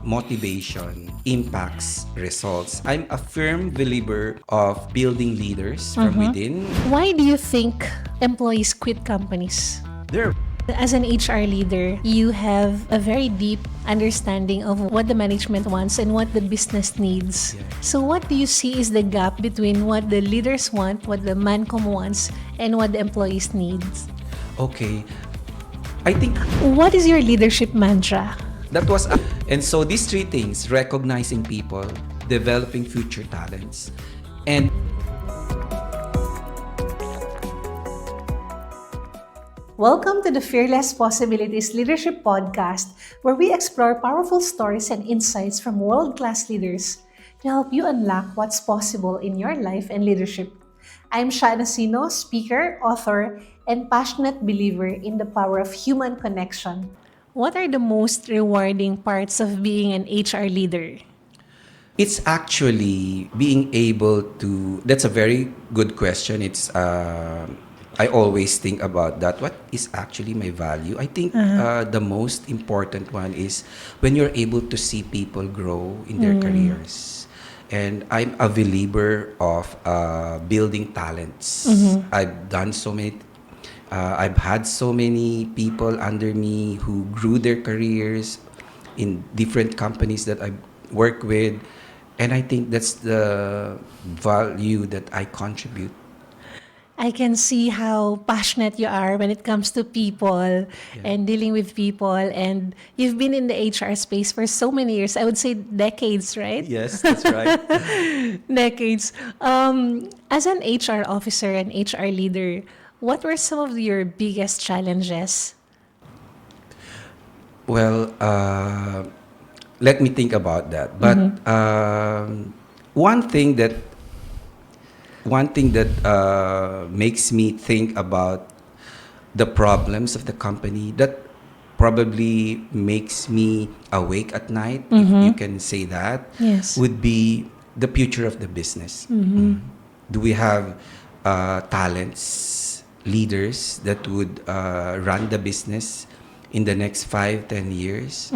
motivation impacts results. I'm a firm believer of building leaders from within. Why do you think employees quit companies? There As an HR leader, you have a very deep understanding of what the management wants and what the business needs. Yeah. So what do you see is the gap between what the leaders want, what the mancom wants, and what the employees needs? Okay. I think What is your leadership mantra? that was and so these three things, recognizing people, developing future talents, and Welcome to the Fearless Possibilities Leadership Podcast, where we explore powerful stories and insights from world-class leaders to help you unlock what's possible in your life and leadership. I'm Sha Nacino, speaker, author, and passionate believer in the power of human connection. What are the most rewarding parts of being an HR leader? it's actually being able to. That's a very good question. I always think about that. What is actually my value? I think the most important one is when you're able to see people grow in their careers. And I'm a believer of building talents. I've done so many. I've had so many people under me who grew their careers in different companies that I work with, and I think that's the value that I contribute. I can see how passionate you are when it comes to people and dealing with people. And you've been in the HR space for so many years. I would say decades, right? Yes, that's right. Decades. As an HR officer and HR leader, what were some of your biggest challenges? Well, let me think about that. But one thing that makes me think about the problems of the company, that probably makes me awake at night, if you can say that, Yes. would be the future of the business. Do we have talents, leaders that would run the business in the next 5, 10 years?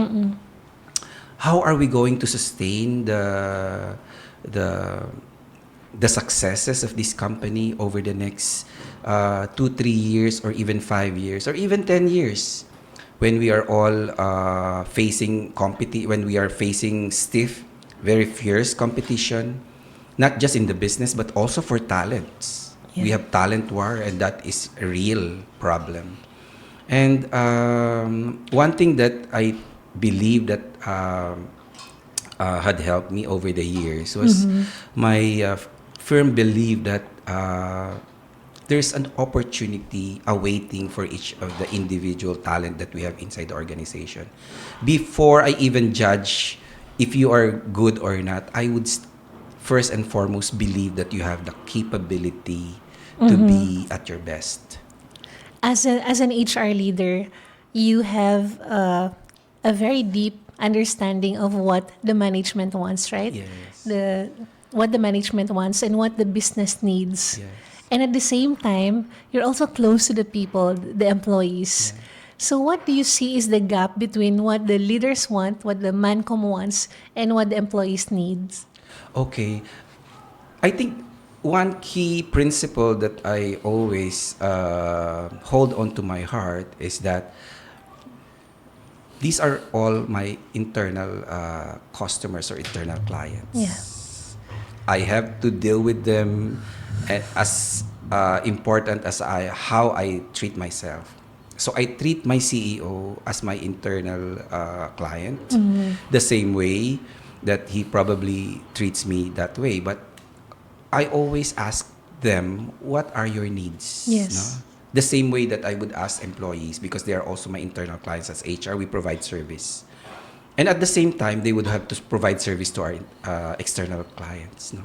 How are we going to sustain the successes of this company over the next 2, 3 years, or even 5 years, or even 10 years, when we are all when we are facing stiff, very fierce competition, not just in the business but also for talents. We have talent war, and that is a real problem. And one thing that I believe that had helped me over the years was my firm belief that there's an opportunity awaiting for each of the individual talent that we have inside the organization. Before I even judge if you are good or not, I would first and foremost believe that you have the capability to be at your best. As an HR leader, you have a very deep understanding of what the management wants, right? Yes. What the management wants and what the business needs. Yes. And at the same time, you're also close to the people, the employees. So what do you see is the gap between what the leaders want, what the mancom wants, and what the employees needs? Okay. I think one key principle that I always hold on to my heart is that these are all my internal customers or internal clients. Yeah. I have to deal with them as important as how I treat myself. So I treat my CEO as my internal client, the same way that he probably treats me that way. But I always ask them, what are your needs? Yes. No? The same way that I would ask employees, because they are also my internal clients. As HR, we provide service. And at the same time, they would have to provide service to our external clients. No?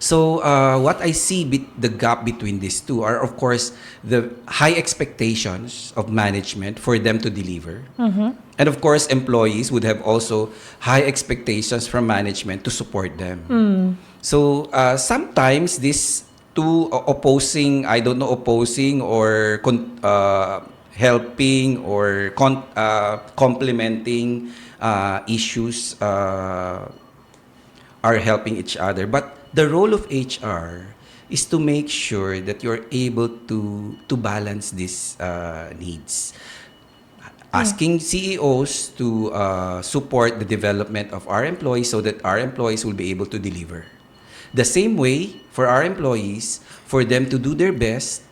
So what I see the gap between these two are, of course, the high expectations of management for them to deliver. And of course, employees would have also high expectations from management to support them. So sometimes these two opposing, I don't know, opposing or helping or complementing issues are helping each other. But the role of HR is to make sure that you're able to balance these needs. Yeah. Asking CEOs to support the development of our employees so that our employees will be able to deliver. The same way for our employees, for them to do their best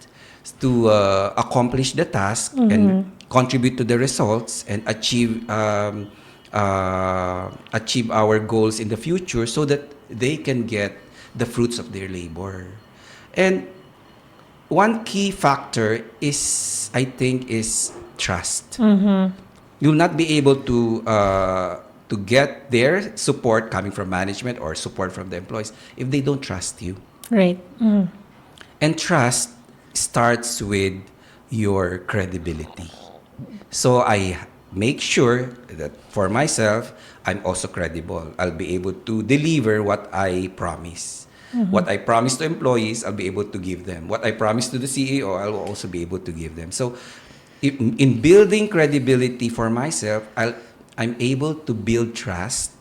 to accomplish the task and contribute to the results and achieve our goals in the future so that they can get the fruits of their labor. And one key factor is, I think, is trust. You'll not be able to get their support coming from management or support from the employees if they don't trust you. Right. And trust starts with your credibility. So I make sure that for myself, I'm also credible. I'll be able to deliver what I promise. What I promise to employees, I'll be able to give them. What I promise to the CEO, I'll also be able to give them. So in building credibility for myself, I'm able to build trust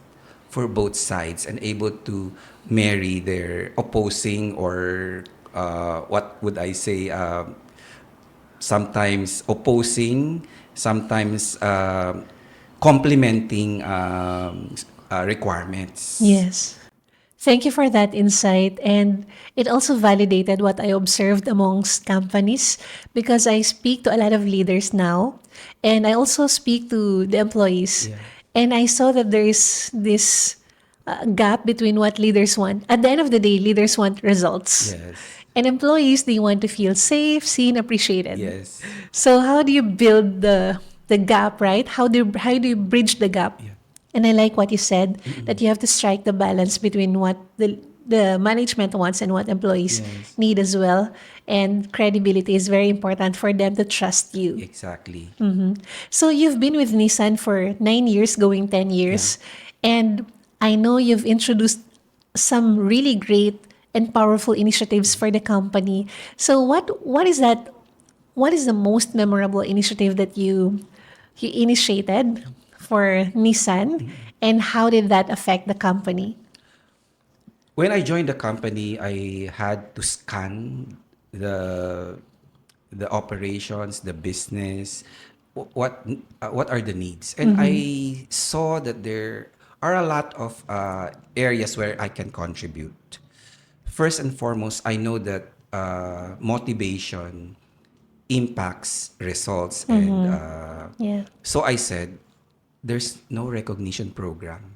for both sides and able to marry their opposing or what would I say, sometimes opposing, sometimes complementing requirements. Yes. Thank you for that insight. And it also validated what I observed amongst companies because I speak to a lot of leaders now and I also speak to the employees. Yeah. And I saw that there is this gap between what leaders want. At the end of the day, leaders want results. Yes. And employees, they want to feel safe, seen, appreciated. Yes. So how do you build the gap, right? How do you bridge the gap? Yeah. And I like what you said that you have to strike the balance between what the management wants and what employees Yes. need as well. And credibility is very important for them to trust you. Exactly. So you've been with Nissan for 9 years, going 10 years, and I know you've introduced some really great and powerful initiatives for the company. So what is that? What is the most memorable initiative that you initiated for Nissan, and how did that affect the company? When I joined the company, I had to scan the the operations, the business, what are the needs, and I saw that there are a lot of areas where I can contribute. First and foremost, I know that motivation impacts results, and Yeah. so I said, "There's no recognition program."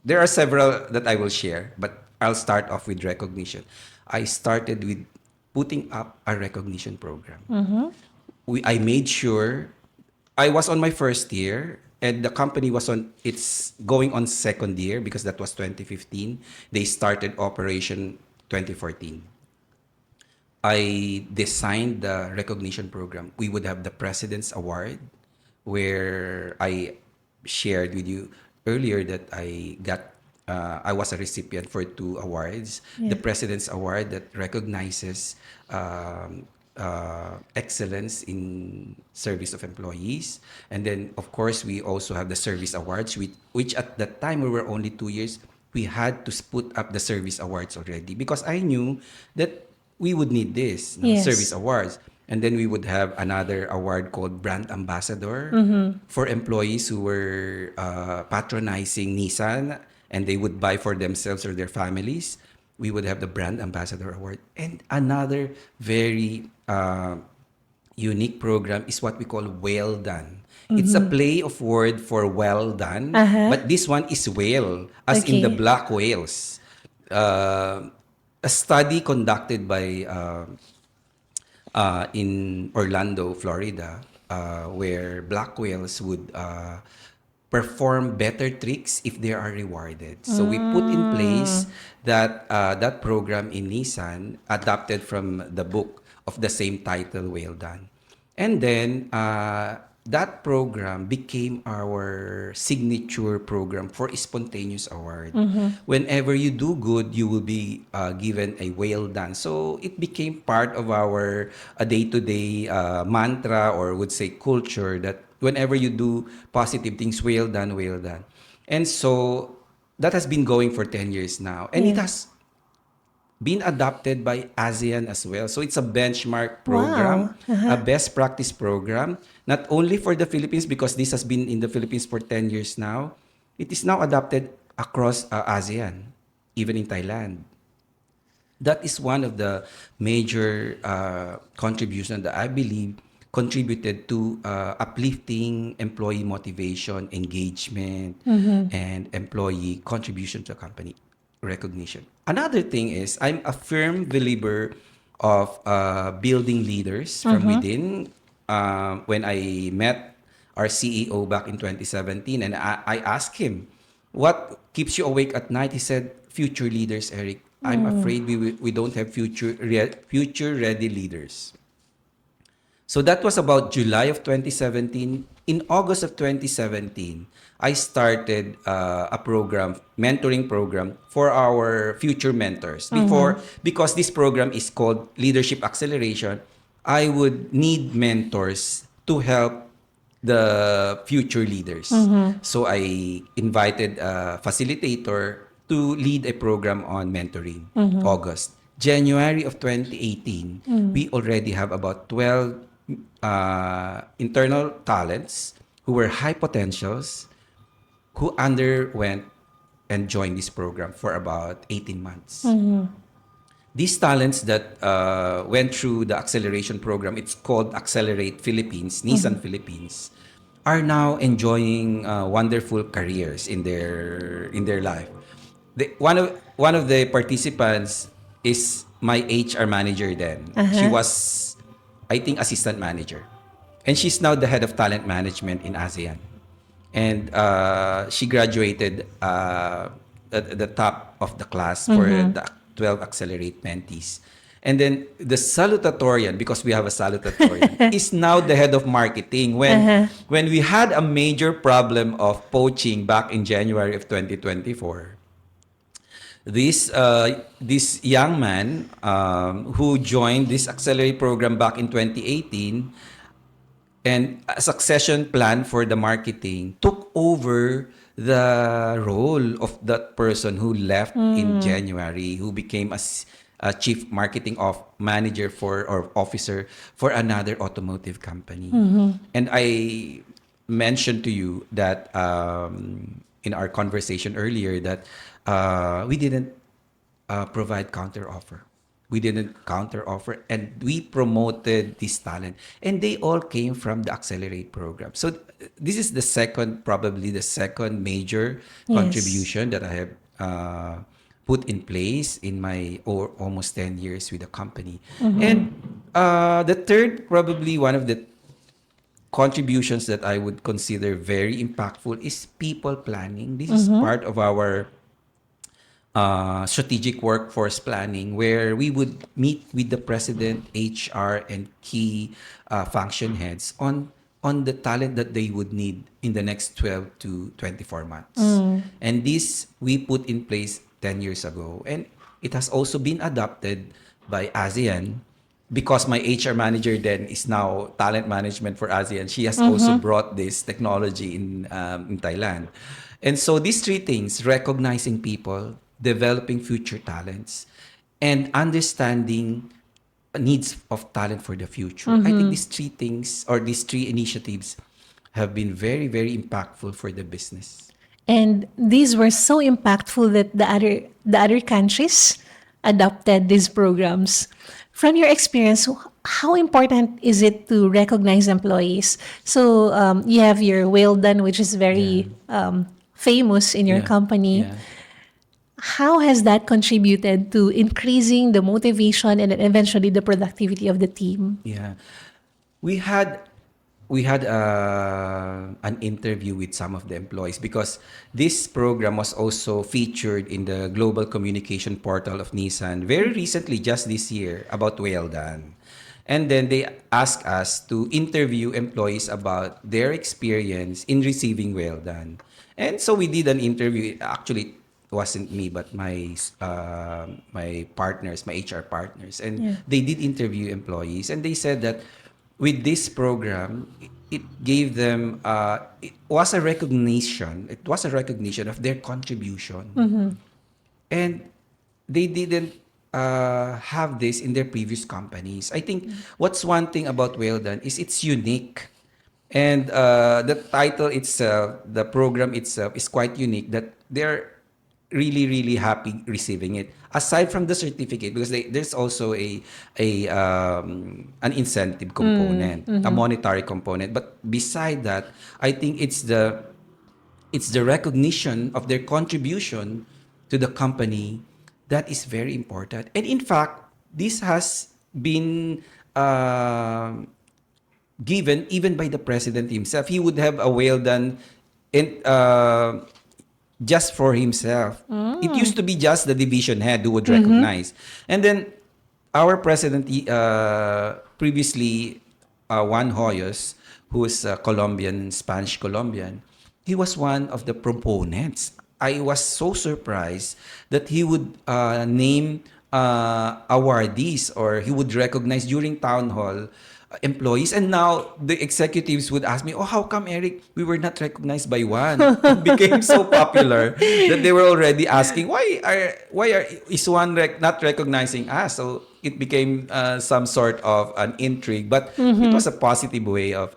There are several that I will share, but I'll start off with recognition. I started with putting up a recognition program. I made sure I was on my first year and the company was on its going on second year because that was 2015. They started operation 2014. I designed the recognition program. We would have the President's Award, where I shared with you earlier that I was a recipient for two awards. The Yeah. President's Award that recognizes excellence in service of employees. And then, of course, we also have the Service Awards, which at that time we were only 2 years. We had to put up the Service Awards already because I knew that we would need this, Service Yes. Awards. And then we would have another award called Brand Ambassador for employees who were patronizing Nissan and they would buy for themselves or their families. We would have the Brand Ambassador Award. And another very unique program is what we call Well Done. It's a play of word for well done, but this one is whale, as in the Okay. black whales. A study conducted by in Orlando, Florida, where black whales would perform better tricks if they are rewarded. So we put in place that program in Nissan, adapted from the book of the same title, Well Done. And then that program became our signature program for Spontaneous Award. Whenever you do good, you will be given a well done. So it became part of our day-to-day mantra, or would say culture, that whenever you do positive things, well done, well done. And so that has been going for 10 years now. And it Yeah. has been adopted by ASEAN as well. So it's a benchmark program, Wow. a Uh-huh. best practice program, not only for the Philippines, because this has been in the Philippines for 10 years now. It is now adopted across ASEAN, even in Thailand. That is one of the major contributions that I believe contributed to uplifting employee motivation, engagement, and employee contribution to a company recognition. Another thing is I'm a firm believer of building leaders from within. When I met our CEO back in 2017, and I asked him, "What keeps you awake at night?" He said, "Future leaders, Eric. I'm afraid we don't have future ready leaders." So that was about July of 2017. In August of 2017, I started a program, mentoring program for our future mentors. Because this program is called Leadership Acceleration, I would need mentors to help the future leaders. So I invited a facilitator to lead a program on mentoring. August. January of 2018, we already have about 12 internal talents who were high potentials who underwent and joined this program for about 18 months. These talents that went through the acceleration program, it's called Accelerate Philippines, Nissan Philippines, are now enjoying wonderful careers in their life. One of the participants is my HR manager then. She Uh-huh. was, I think, assistant manager. And she's now the head of talent management in ASEAN. And she graduated at the top of the class for the 12 Accelerate mentees. And then the salutatorian, because we have a salutatorian, is now the head of marketing. Uh-huh. When we had a major problem of poaching back in January of 2024, this young man who joined this Accelerate program back in 2018 and a succession plan for the marketing took over the role of that person who left in January, who became a chief marketing of manager for or officer for another automotive company. And I mentioned to you that in our conversation earlier that we didn't provide counter offer. We didn't counter offer, and we promoted this talent, and they all came from the Accelerate program. So this is the second, probably the second major Yes. contribution that I have put in place in my almost 10 years with the company. And the third, probably one of the contributions that I would consider very impactful is people planning. This is part of our strategic workforce planning, where we would meet with the president, HR, and key function heads on the talent that they would need in the next 12 to 24 months. And this we put in place 10 years ago. And it has also been adopted by ASEAN because my HR manager then is now talent management for ASEAN. She has also brought this technology in Thailand. And so these three things, recognizing people, developing future talents, and understanding needs of talent for the future. I think these three things or these three initiatives have been very, very impactful for the business. And these were so impactful that the other countries adopted these programs. From your experience, how important is it to recognize employees? So you have your well done, which is Yeah. very famous in your Yeah. company. Yeah. How has that contributed to increasing the motivation and then eventually the productivity of the team? Yeah. We had an interview with some of the employees because this program was also featured in the global communication portal of Nissan very recently, just this year, about Well Done. And then they asked us to interview employees about their experience in receiving Well Done. And so we did an interview. Actually, it wasn't me, but my partners, my HR partners, and Yeah. they did interview employees, and they said that with this program, it gave them it was a recognition. It was a recognition of their contribution, and they didn't have this in their previous companies. I think what's one thing about Well Done is it's unique. And the title itself, the program itself, is quite unique that they're really, really happy receiving it. Aside from the certificate, because there's also a an incentive component, a monetary component. But beside that, I think it's the recognition of their contribution to the company that is very important. And in fact, this has been given even by the president himself. He would have a well done in, just for himself. It used to be just the division head who would recognize. And then our president previously, Juan Hoyos, who is Colombian, Spanish Colombian, he was one of the proponents. I was so surprised that he would name awardees, or he would recognize during town hall employees. And now the executives would ask me, "Oh, how come, Eric, we were not recognized by one?" It became so popular that they were already asking, why is one not recognizing us? So it became some sort of an intrigue, but it was a positive way of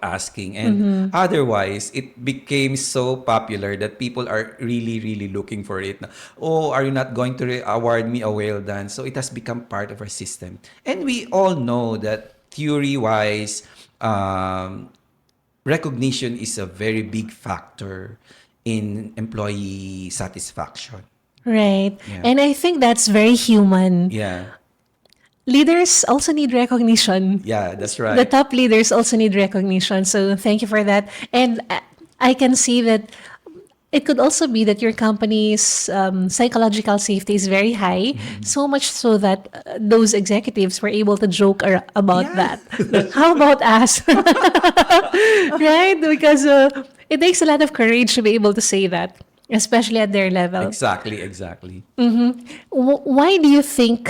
asking. And otherwise, it became so popular that people are really, really looking for it. Oh, are you not going to award me a well done? So it has become part of our system. And we all know that theory-wise, recognition is a very big factor in employee satisfaction. Right. Yeah. And I think that's very human. Yeah. Leaders also need recognition. Yeah, that's The right. top leaders also need recognition. So thank you for that. And I can see that it could also be that your company's psychological safety is very high, so much so that those executives were able to joke about Yeah. that. How about us? Right? Because it takes a lot of courage to be able to say that, especially at their level. Exactly, exactly. Why do you think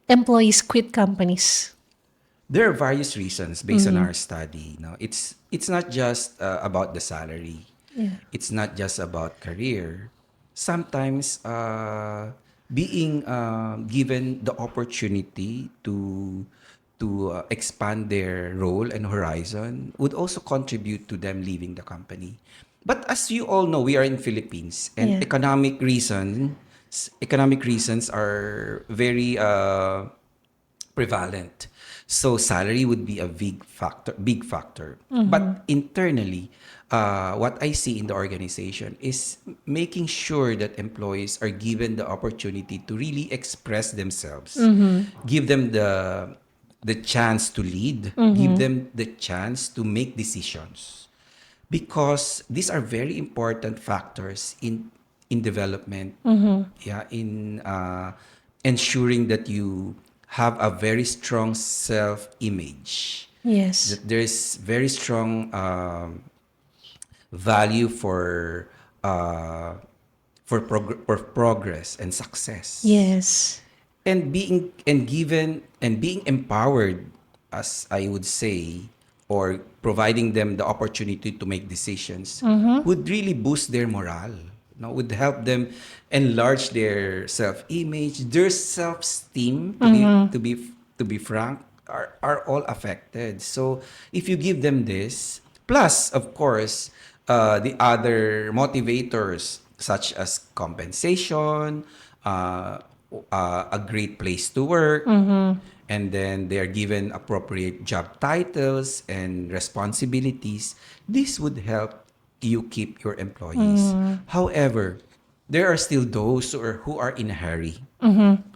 employees quit companies? There are various reasons based on our study. No, it's not just about the salary. Yeah. It's not just about career. Sometimes being given the opportunity to expand their role and horizon would also contribute to them leaving the company. But as you all know, we are in Philippines, and Yeah. economic reasons are very prevalent. So salary would be a big factor. But internally, what I see in the organization is making sure that employees are given the opportunity to really express themselves, give them the chance to lead, give them the chance to make decisions, because these are very important factors in development. Yeah, in ensuring that you have a very strong self image, Yes. that there's very strong value for progress and success, Yes. and being empowered, as I would say, or providing them the opportunity to make decisions, would really boost their morale. No, would help them enlarge their self-image, their self-esteem. To be frank, are all affected. So if you give them this, plus of course, the other motivators such as compensation, a great place to work, and then they are given appropriate job titles and responsibilities, this would help you keep your employees. However, there are still those who are in a hurry,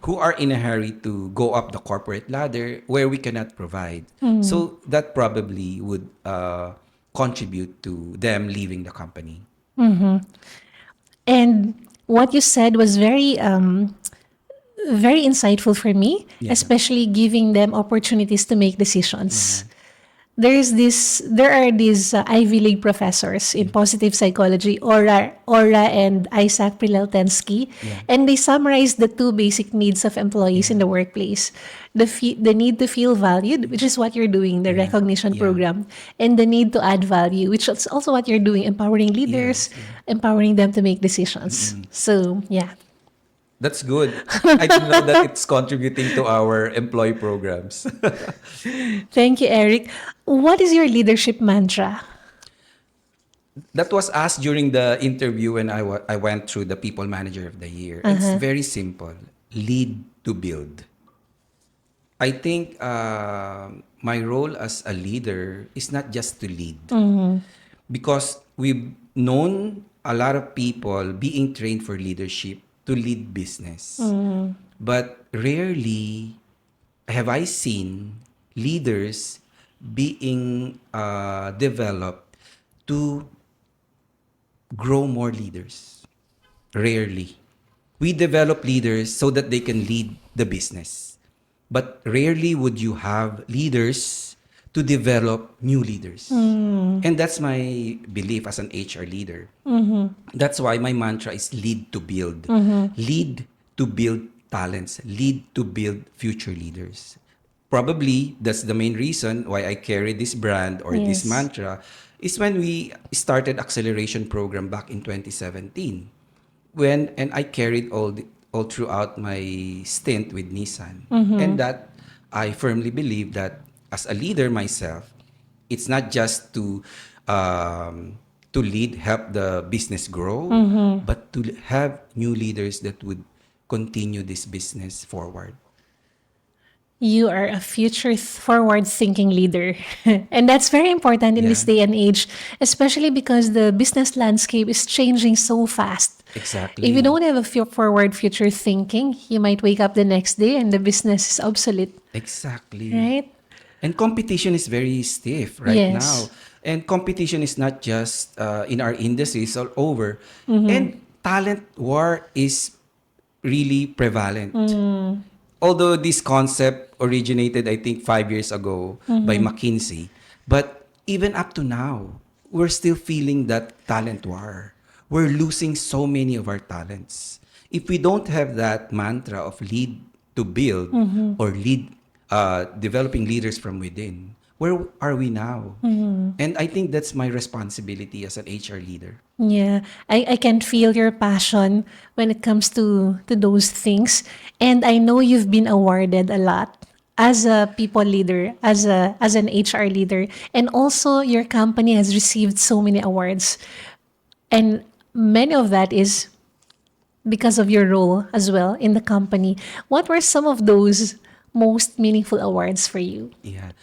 who are in a hurry to go up the corporate ladder where we cannot provide. So that probably would contribute to them leaving the company. And what you said was very insightful for me, Yeah. especially giving them opportunities to make decisions. there are these Ivy League professors in positive psychology, Ora and Isaac Prileltensky, Yeah. and they summarize the two basic needs of employees in Yeah. the workplace: the need to feel valued, which is what you're doing, the Yeah. recognition Yeah. program, and the need to add value, which is also what you're doing, empowering leaders, Yes. Yeah. empowering them to make decisions. Mm-mm. So yeah. That's good. I didn't know that it's contributing to our employee programs. Thank you, Eric. What is your leadership mantra? That was asked during the interview when I went through the People Manager of the Year. It's Uh-huh. very simple: lead to build. I think my role as a leader is not just to lead, because we've known a lot of people being trained for leadership to lead business. But rarely have I seen leaders being developed to grow more leaders. Rarely. We develop leaders so that they can lead the business. But rarely would you have leaders to develop new leaders. And that's my belief as an HR leader. That's why my mantra is lead to build. Lead to build talents. Lead to build future leaders. Probably that's the main reason why I carry this brand or this Yes. mantra is when we started acceleration program back in 2017, when and I carried all throughout my stint with Nissan. And that I firmly believe that as a leader myself, it's not just to lead, help the business grow, but to have new leaders that would continue this business forward. You are a future forward thinking leader. And that's very important in this Yeah, day and age, especially because the business landscape is changing so fast. If you exactly. don't have a forward future thinking, you might wake up the next day and the business is obsolete, Exactly. right? And competition is very stiff right now. Yes. And competition is not just in our industries all over. And talent war is really prevalent. Although this concept originated, I think, 5 years ago by McKinsey, but even up to now, we're still feeling that talent war. We're losing so many of our talents. If we don't have that mantra of lead to build or lead, developing leaders from within, where are we now? And I think that's my responsibility as an HR leader. Yeah, I can feel your passion when it comes to those things. And I know you've been awarded a lot as a people leader, as an HR leader. And also your company has received so many awards. And many of that is because of your role as well in the company. What were some of those most meaningful awards for you? Yeah.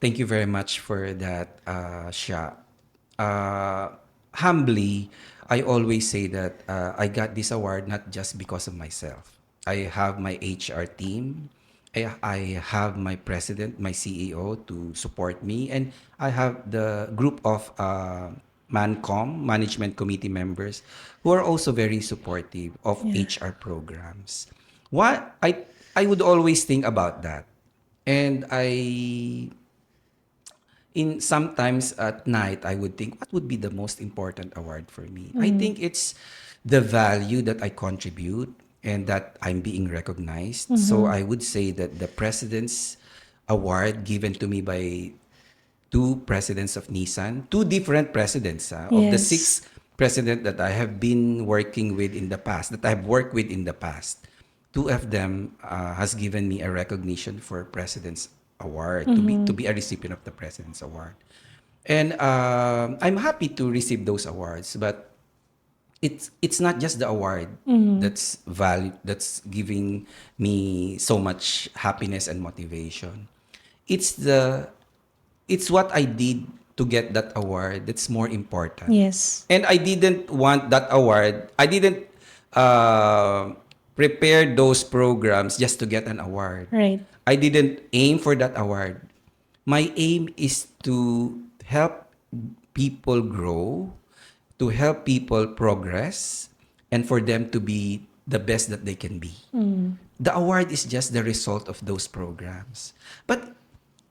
Thank you very much for that, Sha. Humbly, I always say that I got this award not just because of myself. I have my HR team. I have my president, my CEO to support me, and I have the group of ManCom, management committee members, who are also very supportive of Yeah. HR programs. What I would always think about that, and I in sometimes at night I would think, what would be the most important award for me? I think it's the value that I contribute and that I'm being recognized. So I would say that the president's award given to me by two presidents of Nissan, two different presidents of the Yes. six president that I have been working with in the past, that I've worked with in the past. Two of them has given me a recognition for President's Award, to be a recipient of the President's Award. And I'm happy to receive those awards, but it's not just the award that's value that's giving me so much happiness and motivation. It's the it's what I did to get that award that's more important. Yes. And I didn't want that award. I didn't uh, prepare those programs just to get an award. Right. I didn't aim for that award. My aim is to help people grow, to help people progress, and for them to be the best that they can be. The award is just the result of those programs. But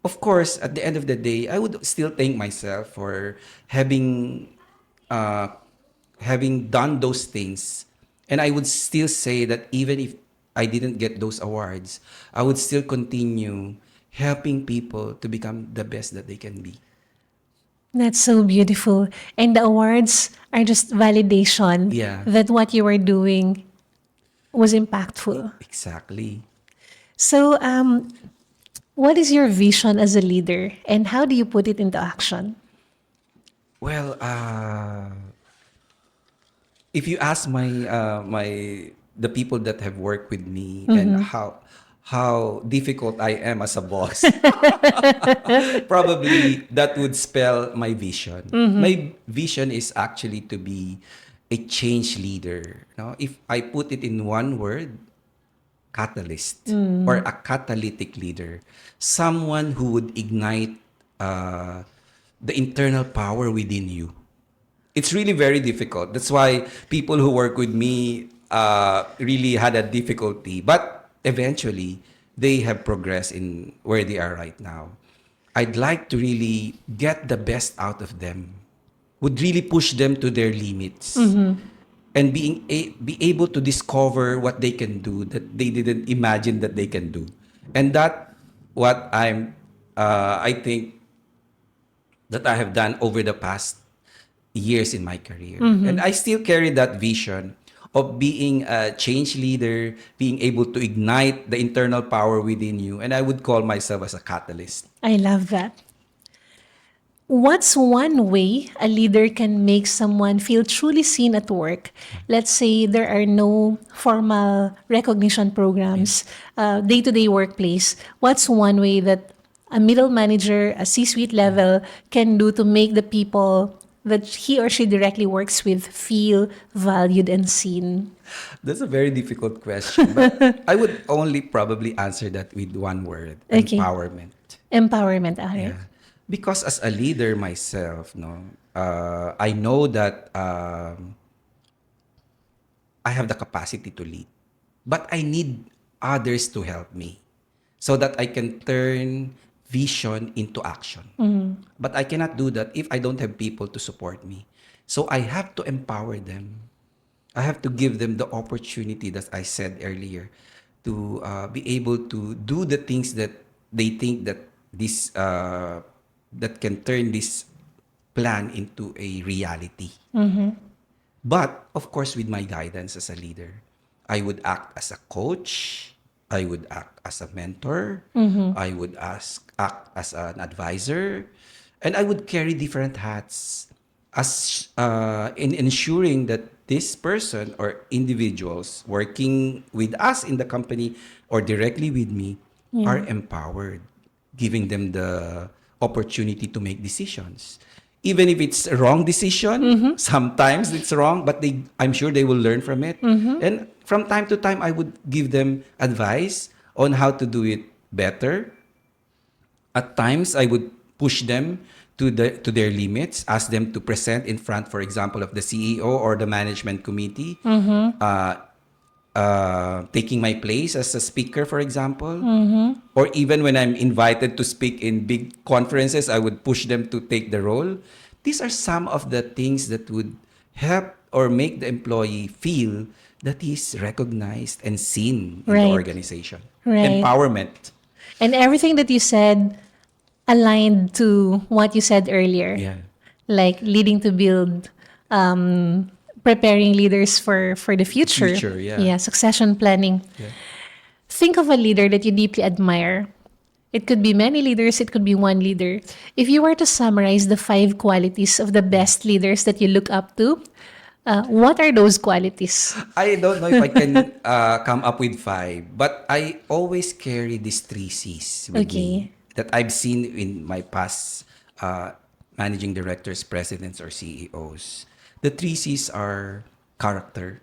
of course, at the end of the day, I would still thank myself for having uh, having done those things. And I would still say that even if I didn't get those awards, I would still continue helping people to become the best that they can be. That's so beautiful. And the awards are just validation Yeah, that what you were doing was impactful. exactly. So, what is your vision as a leader and how do you put it into action? Well, if you ask the people that have worked with me and how difficult I am as a boss, probably that would spell my vision. My vision is actually to be a change leader. No, if I put it in one word, catalyst or a catalytic leader, someone who would ignite uh, the internal power within you. It's really very difficult. That's why people who work with me really had a difficulty, but eventually they have progressed in where they are right now. I'd like to really get the best out of them, would really push them to their limits, and be able to discover what they can do that they didn't imagine that they can do, and that what I think that I have done over the past years in my career. And I still carry that vision of being a change leader, being able to ignite the internal power within you. And I would call myself as a catalyst. I love that. What's one way a leader can make someone feel truly seen at work? Let's say there are no formal recognition programs, day-to-day workplace. What's one way that a middle manager, a C-suite level can do to make the people that he or she directly works with feel valued and seen? That's a very difficult question, but I would only probably answer that with one word: Okay. empowerment. Empowerment, okay. Yeah. Because as a leader myself, I know that I have the capacity to lead, but I need others to help me so that I can turn vision into action. But I cannot do that if I don't have people to support me. So I have to empower them. I have to give them the opportunity that I said earlier to be able to do the things that they think that this that can turn this plan into a reality. But of course, with my guidance as a leader, I would act as a coach. I would act as a mentor. I would act as an advisor, and I would carry different hats as in ensuring that this person or individuals working with us in the company or directly with me are Yeah. empowered, giving them the opportunity to make decisions. Even if it's a wrong decision, sometimes it's wrong, but I'm sure they will learn from it. And from time to time, I would give them advice on how to do it better. At times, I would push them to their limits, ask them to present in front, for example, of the CEO or the management committee, uh, taking my place as a speaker, for example. Or even when I'm invited to speak in big conferences, I would push them to take the role. These are some of the things that would help or make the employee feel that he's recognized and seen in the Right. organization. Right. Empowerment. And everything that you said aligned to what you said earlier, Yeah. like leading to build, preparing leaders for the future. Future, yeah. Yeah, succession planning. Yeah. Think of a leader that you deeply admire. It could be many leaders, it could be one leader. If you were to summarize the 5 qualities of the best leaders that you look up to, what are those qualities? I don't know if I can come up with five, but I always carry these three C's with me Okay. that I've seen in my past managing directors, presidents, or CEOs. The three C's are character,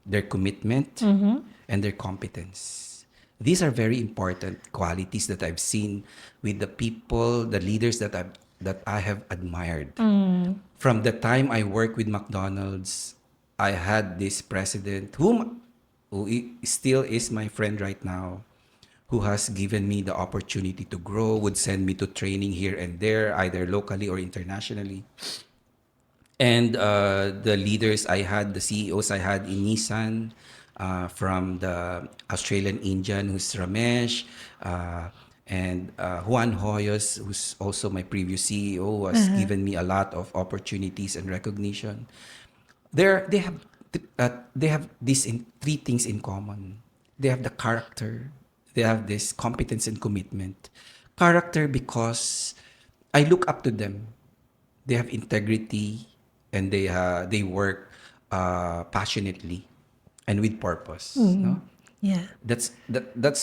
their commitment, and their competence. These are very important qualities that I've seen with the people, the leaders that I have admired. From the time I worked with McDonald's, I had this president still is my friend right now, who has given me the opportunity to grow, would send me to training here and there, either locally or internationally. And the leaders I had, the CEOs I had in Nissan, from the Australian Indian who's Ramesh, and Juan Hoyos, who's also my previous CEO, has given me a lot of opportunities and recognition. They have these three things in common. They have the character, they have this competence and commitment. Character, because I look up to them. They have integrity, and they work passionately and with purpose. No, Yeah. that's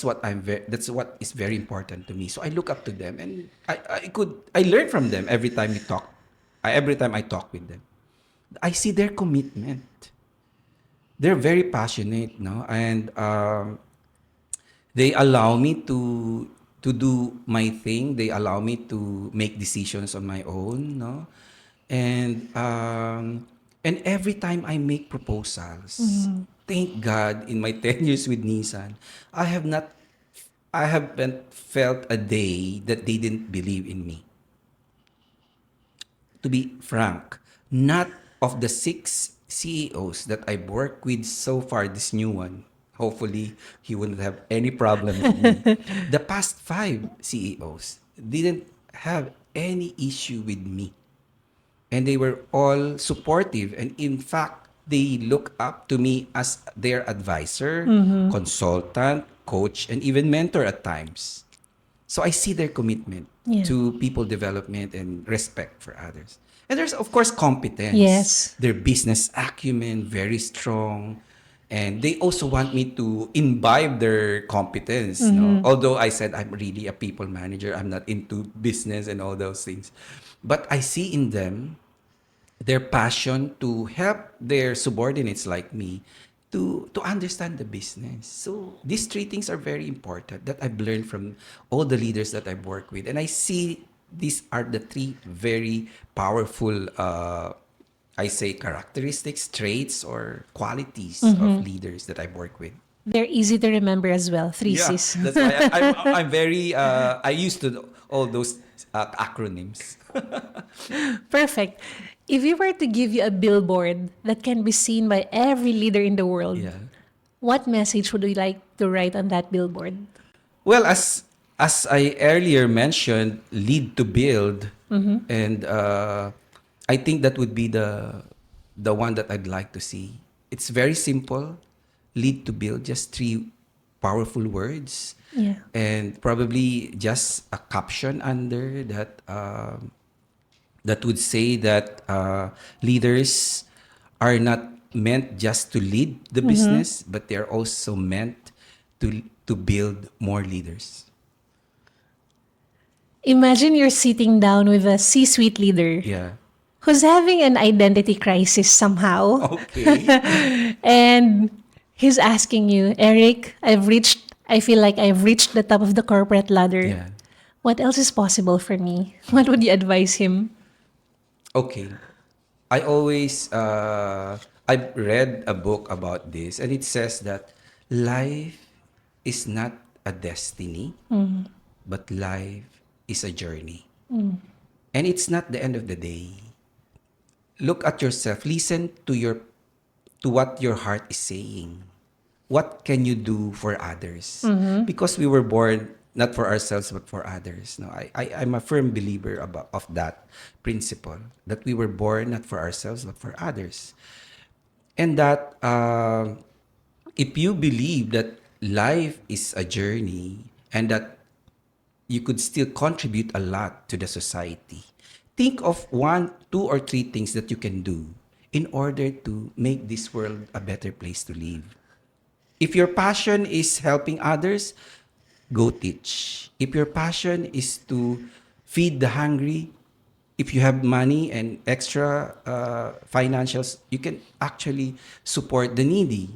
what that's what is very important to me. So I look up to them, and I learn from them every time we talk. Every time I talk with them, I see their commitment. They're very passionate, no, and they allow me to do my thing. They allow me to make decisions on my own, no, and every time I make proposals, thank God, in my 10 years with Nissan, I have not, I haven't felt a day that they didn't believe in me. To be frank, not of the six CEOs that I've worked with so far, this new one, hopefully he wouldn't have any problem with me. The past five CEOs didn't have any issue with me. And they were all supportive. And in fact, they look up to me as their advisor, consultant, coach, and even mentor at times. So I see their commitment Yeah. to people development and respect for others. And there's, of course, competence. Yes. Their business acumen, very strong. And they also want me to imbibe their competence. No? Although I said I'm really a people manager, I'm not into business and all those things. But I see in them their passion to help their subordinates like me to understand the business. So these three things are very important that I've learned from all the leaders that I've worked with, and I see these are the three very powerful, I say, characteristics, traits, or qualities of leaders that I've worked with. They're easy to remember as well. Three Yeah, C's. that's why I'm very I used to all those acronyms. Perfect. If you were to give you a billboard that can be seen by every leader in the world, Yeah. what message would you like to write on that billboard? Well, as I earlier mentioned, lead to build, and I think that would be the one that I'd like to see. It's very simple, lead to build, just three powerful words, Yeah. and probably just a caption under that, that would say that leaders are not meant just to lead the business, but they're also meant to build more leaders. Imagine you're sitting down with a C-suite leader Yeah. who's having an identity crisis somehow. Okay. And he's asking you, Eric, I feel like I've reached the top of the corporate ladder. Yeah. What else is possible for me? What would you advise him? Okay. I always I've read a book about this, and it says that life is not a destiny, but life is a journey. And it's not the end of the day. Look at yourself, listen to what your heart is saying. What can you do for others? Because we were born not for ourselves but for others. No, I'm a firm believer of that principle, that we were born not for ourselves but for others. And that if you believe that life is a journey and that you could still contribute a lot to the society, think of one, two, or three things that you can do in order to make this world a better place to live. If your passion is helping others, go teach. If your passion is to feed the hungry, if you have money and extra financials, you can actually support the needy.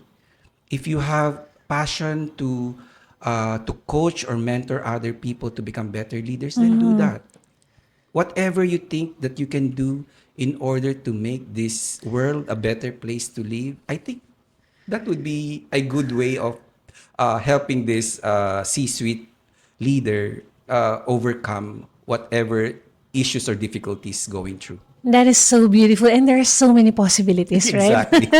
If you have passion to coach or mentor other people to become better leaders, then do that. Whatever you think that you can do in order to make this world a better place to live, I think that would be a good way of helping this C-suite leader overcome whatever issues or difficulties going through. That is so beautiful, and there are so many possibilities, right? Exactly.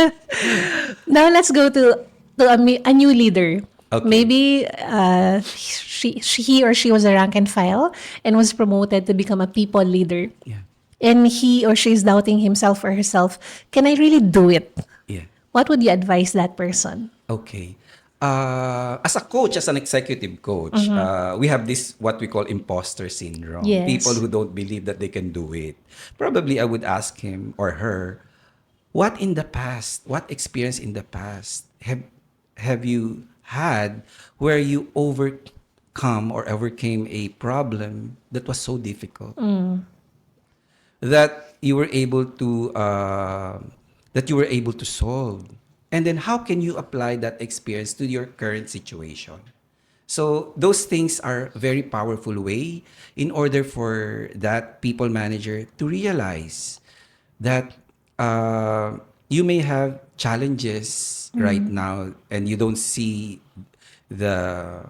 Now let's go to a new leader. Okay. Maybe he or she was a rank and file and was promoted to become a people leader. Yeah. And he or she is doubting himself or herself. Can I really do it? Yeah. What would you advise that person? Okay. As a coach, as an executive coach, we have this what we call imposter syndrome. People Yes. who don't believe that they can do it. Probably I would ask him or her, what in the past, what experience in the past have you had where you overcome or overcame a problem that was so difficult that you were able to solve, and then how can you apply that experience to your current situation? So those things are very powerful way in order for that people manager to realize that you may have challenges right now and you don't see the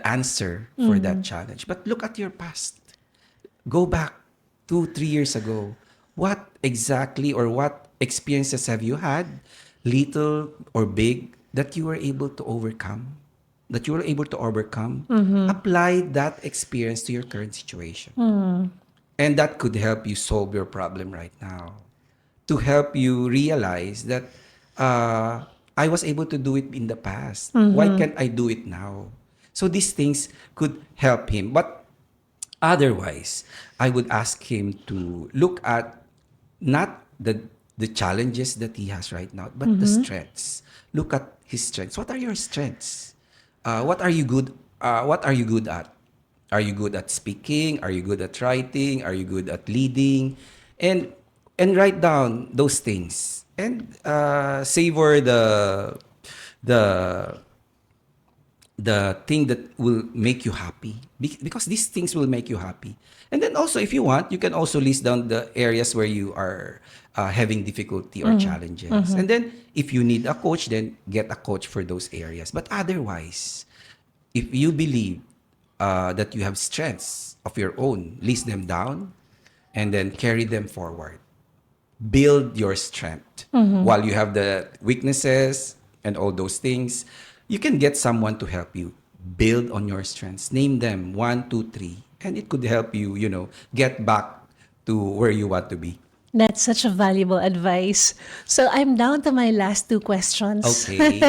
answer for that challenge, but look at your past. Go back 2, 3 years ago. What exactly or what experiences have you had, little or big, that you were able to overcome? That you were able to overcome? Apply that experience to your current situation. And that could help you solve your problem right now. To help you realize that I was able to do it in the past. Why can't I do it now? So these things could help him. But otherwise, I would ask him to look at not the challenges that he has right now, but the strengths. Look at his strengths. What are your strengths? What are you good? What are you good at? Are you good at speaking? Are you good at writing? Are you good at leading? And write down those things and savor the thing that will make you happy, because these things will make you happy. And then also, if you want, you can also list down the areas where you are having difficulty or challenges, and then if you need a coach, then get a coach for those areas. But otherwise, if you believe that you have strengths of your own, list them down and then carry them forward. Build your strength. While you have the weaknesses and all those things, you can get someone to help you build on your strengths. Name them 1, 2, 3, and it could help you, get back to where you want to be. That's such a valuable advice. So I'm down to my last two questions. Okay.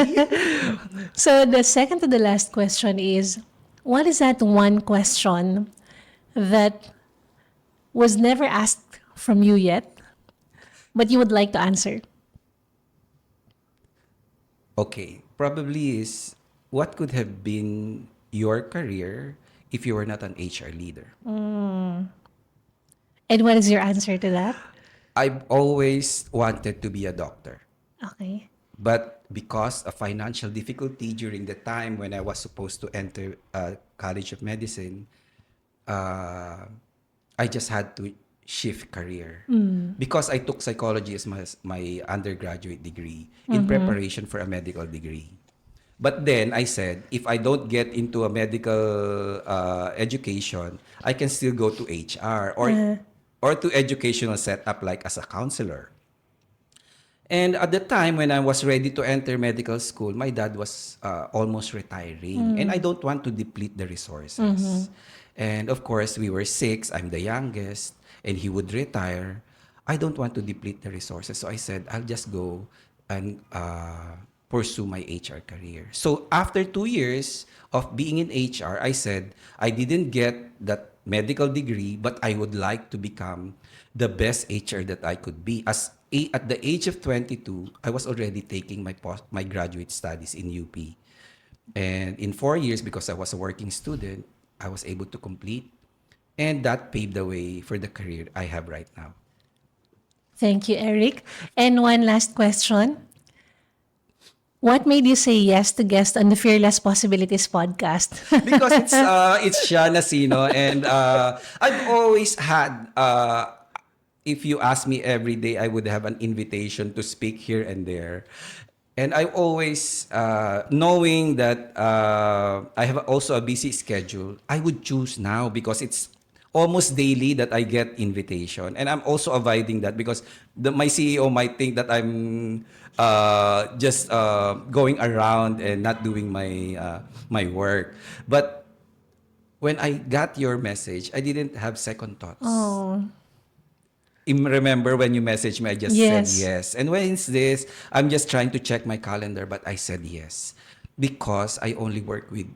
So the second to the last question is, what is that one question that was never asked from you yet, but you would like to answer? Okay. Probably is, what could have been your career if you were not an HR leader? And what is your answer to that? I've always wanted to be a doctor. Okay. But because of financial difficulty during the time when I was supposed to enter College of Medicine, uh, I just had to shift career. Because I took psychology as my undergraduate degree in preparation for a medical degree. But then I said, if I don't get into a medical education, I can still go to HR or to educational setup like as a counselor. And at the time when I was ready to enter medical school, my dad was almost retiring. And I don't want to deplete the resources. And of course, we were six. I'm the youngest. And he would retire. I don't want to deplete the resources. So I said, I'll just go and pursue my HR career. So after 2 years of being in HR, I said, I didn't get that medical degree, but I would like to become the best HR that I could be. At the age of 22, I was already taking my graduate studies in UP. And in 4 years, because I was a working student, I was able to complete. And that paved the way for the career I have right now. Thank you, Eric. And one last question. What made you say yes to guest on the Fearless Possibilities podcast? Because it's Sha Nacino, and I've always had if you ask me every day, I would have an invitation to speak here and there. And I always, knowing that I have also a busy schedule, I would choose now because it's almost daily that I get invitation. And I'm also avoiding that because my CEO might think that I'm just going around and not doing my work. But when I got your message, I didn't have second thoughts. Oh, Remember when you messaged me, I just said yes. yes. And when is this? I'm just trying to check my calendar, but I said yes because I only work with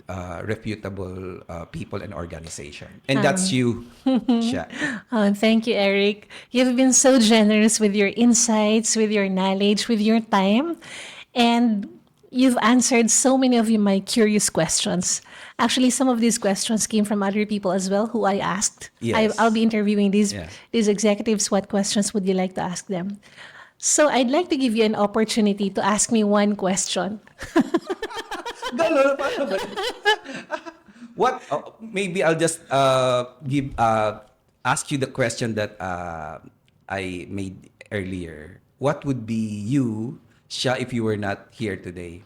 reputable people and organization, and that's you, Sha. Oh, thank you, Eric. You've been so generous with your insights, with your knowledge, with your time. And you've answered so many of my curious questions. Actually, some of these questions came from other people as well who I asked. Yes. I'll be interviewing Yeah. these executives. What questions would you like to ask them? So I'd like to give you an opportunity to ask me one question. Ganun, paano ba? What? Maybe I'll just give ask you the question that I made earlier. What would be you, Sha, if you were not here today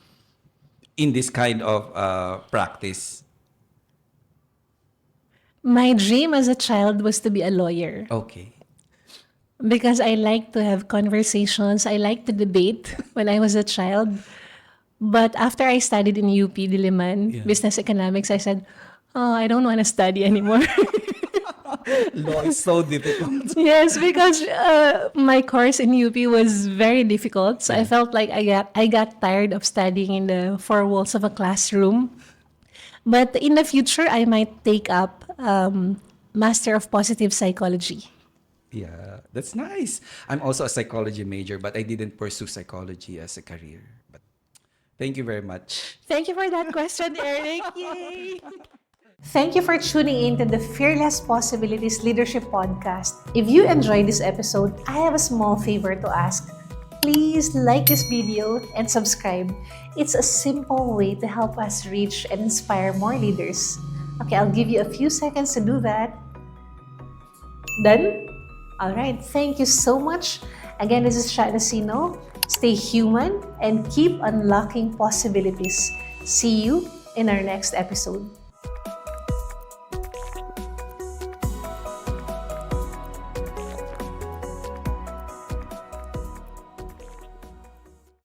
in this kind of practice? My dream as a child was to be a lawyer Okay. because I like to have conversations. I like to debate when I was a child. But after I studied in UP Diliman, Yeah. business economics, I said, oh, I don't want to study anymore. Law is so difficult. Yes, because my course in UP was very difficult. So I felt like I got tired of studying in the four walls of a classroom. But in the future, I might take up Master of Positive Psychology. Yeah, that's nice. I'm also a psychology major, but I didn't pursue psychology as a career. But thank you very much. Thank you for that question, Eric. Yay! Thank you for tuning in to the Fearless Possibilities Leadership Podcast. If you enjoyed this episode, I have a small favor to ask. Please like this video and subscribe. It's a simple way to help us reach and inspire more leaders. Okay, I'll give you a few seconds to do that. Done? Alright, thank you so much. Again, this is Sha Nacino. Stay human and keep unlocking possibilities. See you in our next episode.